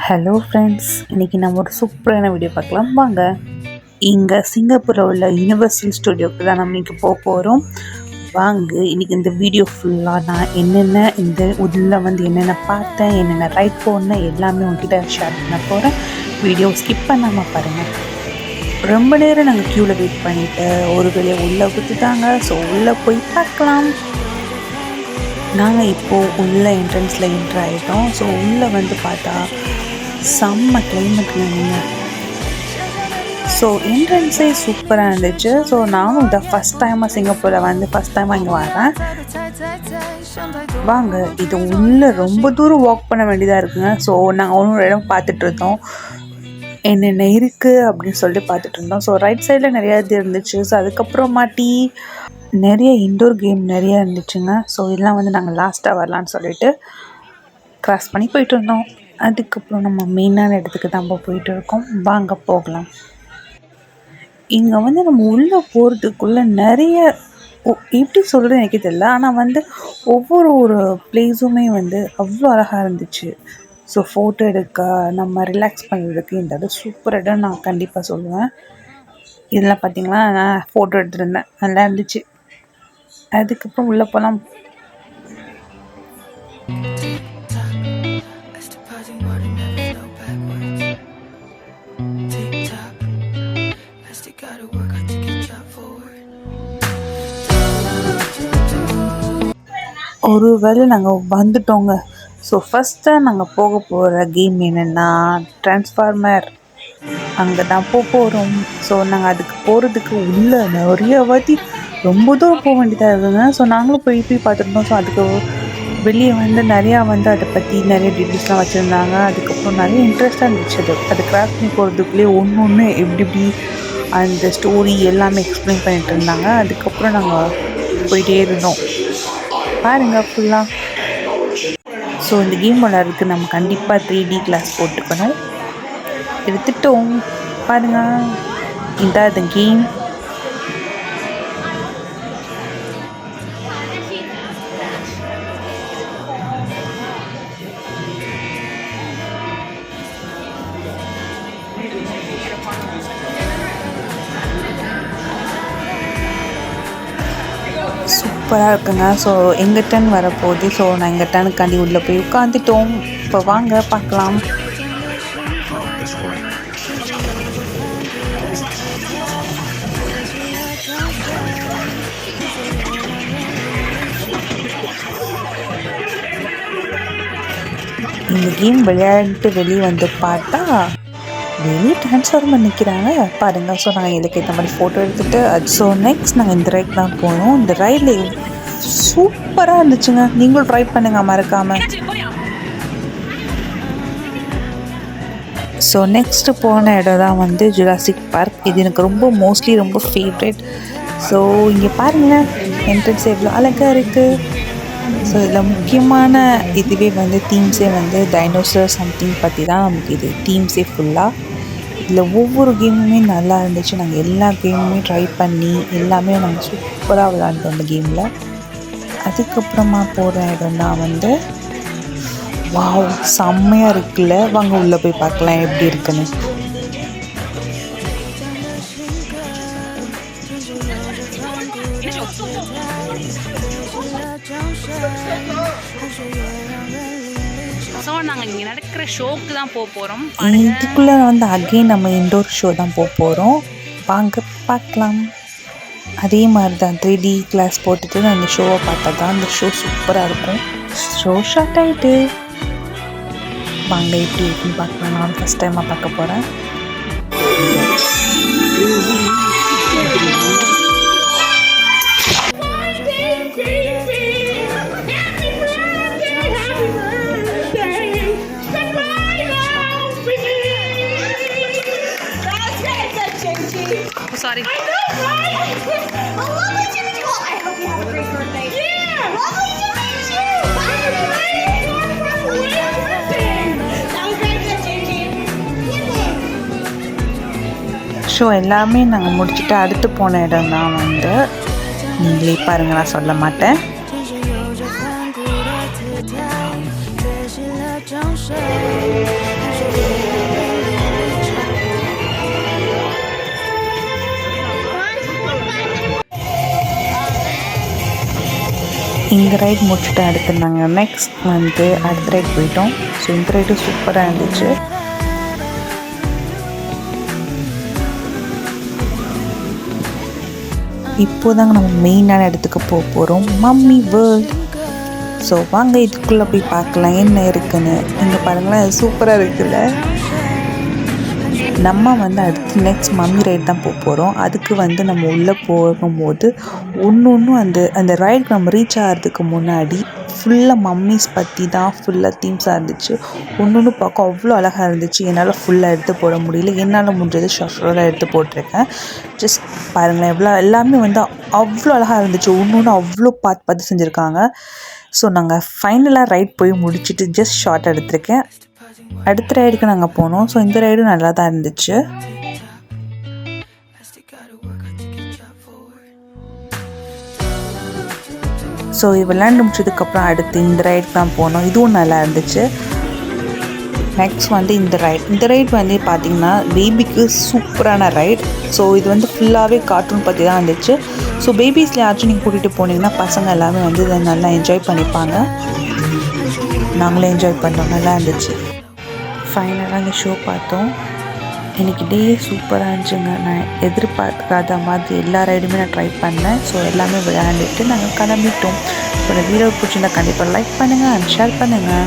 Hello friends, இன்றைக்கி நம்ம ஒரு சூப்பரான வீடியோ பார்க்கலாம் வாங்க. இங்கே சிங்கப்பூரில் உள்ள யூனிவர்சல் ஸ்டுடியோவுக்கு தான் நம்ம இன்றைக்கி போக போகிறோம். வாங்க, இன்றைக்கி இந்த வீடியோ ஃபுல்லாக நான் என்னென்ன இந்த உள்ளே வந்து என்னென்ன பார்த்தேன், என்னென்ன ரைட் போனேன் எல்லாமே உங்ககிட்ட ஷேர் பண்ண போகிறேன். வீடியோ ஸ்கிப் பண்ணாமல் பாருங்கள். ரொம்ப நேரம் நாங்கள் க்யூவில் வெயிட் பண்ணிவிட்டு ஒரு வேலையை உள்ளே கொடுத்துட்டாங்க. ஸோ உள்ளே போய் பார்க்கலாம். நாங்கள் இப்போது உள்ள என்ட்ரன்ஸில் என்ட்ரு ஆகிட்டோம். ஸோ உள்ளே வந்து பார்த்தா செம்ம கிளைமேட்ங்க. ஸோ என்ட்ரன்ஸே சூப்பராக இருந்துச்சு. ஸோ நானும் இந்த ஃபஸ்ட் டைமாக சிங்கப்பூரில் வந்து ஃபஸ்ட் டைமாக இங்கே வரேன். வாங்க, இது உள்ளே ரொம்ப தூரம் வாக் பண்ண வேண்டியதாக இருக்குங்க. ஸோ நாங்கள் ஒன்று இடம் பார்த்துட்டு இருந்தோம், என்னென்ன இருக்குது அப்படின்னு சொல்லிட்டு பார்த்துட்டு இருந்தோம். ஸோ ரைட் சைடில் நிறையா இது இருந்துச்சு. ஸோ அதுக்கப்புறமாட்டி நிறைய இன்டோர் கேம் நிறையா இருந்துச்சுங்க. ஸோ இதெல்லாம் வந்து நாங்கள் லாஸ்ட்டாக வரலான்னு சொல்லிட்டு க்ராஸ் பண்ணி போயிட்டு இருந்தோம். அதுக்கப்புறம் நம்ம மெயினான இடத்துக்கு தான் போயிட்டு இருக்கோம். வாங்க போகலாம். இங்கே வந்து நம்ம உள்ளே போகிறதுக்குள்ளே நிறைய எப்படி சொல்கிறது எனக்கு தெரியல, ஆனால் வந்து ஒவ்வொரு பிளேஸுமே வந்து அவ்வளோ அழகாக இருந்துச்சு. ஸோ ஃபோட்டோ எடுக்க, நம்ம ரிலாக்ஸ் பண்ணுறதுக்கு இந்த இடம் சூப்பர் இடம் நான் கண்டிப்பாக சொல்லுவேன். இதெல்லாம் பார்த்திங்கன்னா நான் ஃபோட்டோ எடுத்துருந்தேன், நல்லா இருந்துச்சு. அதுக்கப்புறம் உள்ளே போகலாம். ஒரு வேளை நாங்கள் வந்துட்டோங்க. ஸோ ஃபஸ்ட்டாக நாங்கள் போக போகிற கேம் என்னென்னா ட்ரான்ஸ்ஃபார்மர். அங்கே தான் போகிறோம். ஸோ நாங்கள் அதுக்கு போகிறதுக்கு உள்ளே நிறைய வாட்டி ரொம்ப தூரம் போக வேண்டியதாக இருக்குதுங்க. ஸோ நாங்களும் போய் பார்த்துருந்தோம். ஸோ அதுக்கு வெளியே வந்து நிறையா வந்து அதை பற்றி நிறைய டீட்டெயில்ஸ்லாம் வச்சுருந்தாங்க. அதுக்கப்புறம் நிறைய இன்ட்ரெஸ்ட்டாக இருந்துச்சு. அது கிராஸ் பண்ணி போகிறதுக்குள்ளேயே ஒன்று எப்படி அந்த ஸ்டோரி எல்லாமே எக்ஸ்பிளைன் பண்ணிகிட்டு இருந்தாங்க. அதுக்கப்புறம் நாங்கள் போயிட்டே இருந்தோம். பாருங்கள் ஃபுல்லாக. ஸோ இந்த கேம் விளையாடுறதுக்கு நம்ம கண்டிப்பாக 3D கிளாஸ் போட்டுக்கணும். எடுத்துட்டோம். பாருங்கள், இதான் இந்த கேம். சூப்பராக இருக்குங்க. ஸோ எங்கள் டர்ன் வரப்போகுது. ஸோ நான் எங்கள் டர்னுக்காண்டி உள்ளே போய் உட்காந்துட்டோம். இப்போ வாங்க பார்க்கலாம். இந்த கேம் விளையாடிட்டு வெளியே வந்து பார்த்தா வெளியே ட்ரான்ஸ்ஃபார்மர் நிற்கிறாங்க பாருங்கள். ஸோ நாங்கள் இதுக்கு ஏற்ற மாதிரி ஃபோட்டோ எடுத்துகிட்டு ஸோ நெக்ஸ்ட் நாங்கள் இந்த ரைட் தான் போனோம். இந்த ரைடில் சூப்பராக இருந்துச்சுங்க. நீங்களும் ட்ரை பண்ணுங்கள் மறக்காமல். ஸோ நெக்ஸ்ட்டு போன இடம் தான் வந்து ஜுராசிக் பார்க். இது எனக்கு மோஸ்ட்லி ரொம்ப ஃபேவரட். ஸோ இங்கே பாருங்கள், என்ட்ரன்ஸ் எவ்வளோ அழகாக இருக்குது. ஸோ இதில் முக்கியமான இதுவே வந்து தீம்ஸே வந்து டைனோசர் சம்திங் பற்றி தான் நமக்கு இது தீம்ஸே ஃபுல்லாக. இதில் ஒவ்வொரு கேமுமே நல்லா இருந்துச்சு. நாங்கள் எல்லா கேமுமே ட்ரை பண்ணி எல்லாமே நாங்கள் சூப்பராக விளையாண்டோம் அந்த கேமில். அதுக்கப்புறமா போகிற இடம் தான் வந்து வாவ், செம்மையாக இருக்குல்ல. வாங்க உள்ளே போய் பார்க்கலாம் எப்படி இருக்குன்னு. ஸோ நாங்கள் இங்கே நடக்கிற ஷோக்கு தான் போகிறோம். இதுக்குள்ளே வந்து அகெயின் நம்ம இன்டோர் ஷோ தான் போகிறோம். வாங்க பார்க்கலாம். அதே மாதிரி தான் 3D கிளாஸ் போட்டுட்டு அந்த ஷோவை பார்த்தா தான் அந்த ஷோ சூப்பராக இருக்கும். ஷோ ஷார்ட் ஆகிட்டு வாங்க எப்படி இருக்குன்னு பார்க்கலாம். நான் ஃபஸ்ட் டைமாக பார்க்க போகிறேன். Sorry. I know, right? A lovely to meet you. Well, I hope you have a great birthday. Yeah. Lovely to meet you. Bye. That was very good, Gigi. Show எல்லாமே நாங்கள் முடிச்சுட்டு அடுத்து போன இடம் தான் வந்து நீங்களே பாருங்கள், நான் சொல்ல மாட்டேன். இந்த ரைட் முடிச்சுட்டு அடுத்து நாங்கள் நெக்ஸ்ட் வந்து அடுத்த ரைட் போயிட்டோம். ஸோ இந்த ரைடும் சூப்பராக இருந்துச்சு. இப்போதாங்க நம்ம மெயினான இடத்துக்கு போக போகிறோம், மம்மி வேர்ல்ட். ஸோ வாங்க இதுக்குள்ளே போய் பார்க்கலாம் என்ன இருக்குன்னு. இங்கே பாருங்களேன், சூப்பராக இருக்குல்ல. நம்ம வந்து அடுத்து நெக்ஸ்ட் மம்மி ரைட் தான் போக போகிறோம். அதுக்கு வந்து நம்ம உள்ளே போகும்போது ஒன்றும் அந்த ரைடுக்கு நம்ம ரீச் ஆகிறதுக்கு முன்னாடி ஃபுல்லாக மம்மிஸ் பற்றி தான் ஃபுல்லாக தீம்ஸாக இருந்துச்சு. ஒன்று பார்க்க அவ்வளோ அழகாக இருந்துச்சு. என்னால் ஃபுல்லாக எடுத்து போட முடியல, என்னால் முடிஞ்சது ஷார்ட்டாக எடுத்து போட்டிருக்கேன். ஜஸ்ட் பாருங்களேன், எல்லாமே வந்து அவ்வளோ அழகாக இருந்துச்சு. ஒன்று அவ்வளோ பார்த்து செஞ்சுருக்காங்க. ஸோ நாங்கள் ஃபைனலாக ரைட் போய் முடிச்சுட்டு ஜஸ்ட் ஷார்ட் எடுத்திருக்கேன். அடுத்த ரைடுக்கு நாங்கள் போனோம். ஸோ இந்த ரைடும் நல்லா தான் இருந்துச்சு. ஸோ விளையாண்டு முடிச்சதுக்கப்புறம் அடுத்து இந்த ரைடுக்கு தான் போனோம். இதுவும் நல்லா இருந்துச்சு. நெக்ஸ்ட் வந்து இந்த ரைட் வந்து பார்த்திங்கன்னா பேபிக்கு சூப்பரான ரைட். ஸோ இது வந்து ஃபுல்லாகவே கார்ட்டூன் பற்றி தான் இருந்துச்சு. ஸோ பேபிஸில் யாராச்சும் நீங்கள் கூட்டிகிட்டு போனீங்கன்னா பசங்க எல்லாமே வந்து இதை நல்லா என்ஜாய் பண்ணிப்பாங்க. நாங்களே என்ஜாய் பண்ணோம், நல்லா இருந்துச்சு. ஃபைனலாக அந்த ஷோ பார்த்தோம். இன்றைக்கி டே சூப்பராக இருந்துச்சுங்க. நான் எதிர்பார்க்காத மாதிரி எல்லா ரைடுமே நான் ட்ரை பண்ணேன். ஸோ எல்லாமே விளையாண்டுட்டு நாங்கள் கிளம்பிட்டோம். ஸோ இந்த வீடியோ பிடிச்சிருந்தா கண்டிப்பாக லைக் பண்ணுங்கள் அண்ட் ஷேர் பண்ணுங்கள்.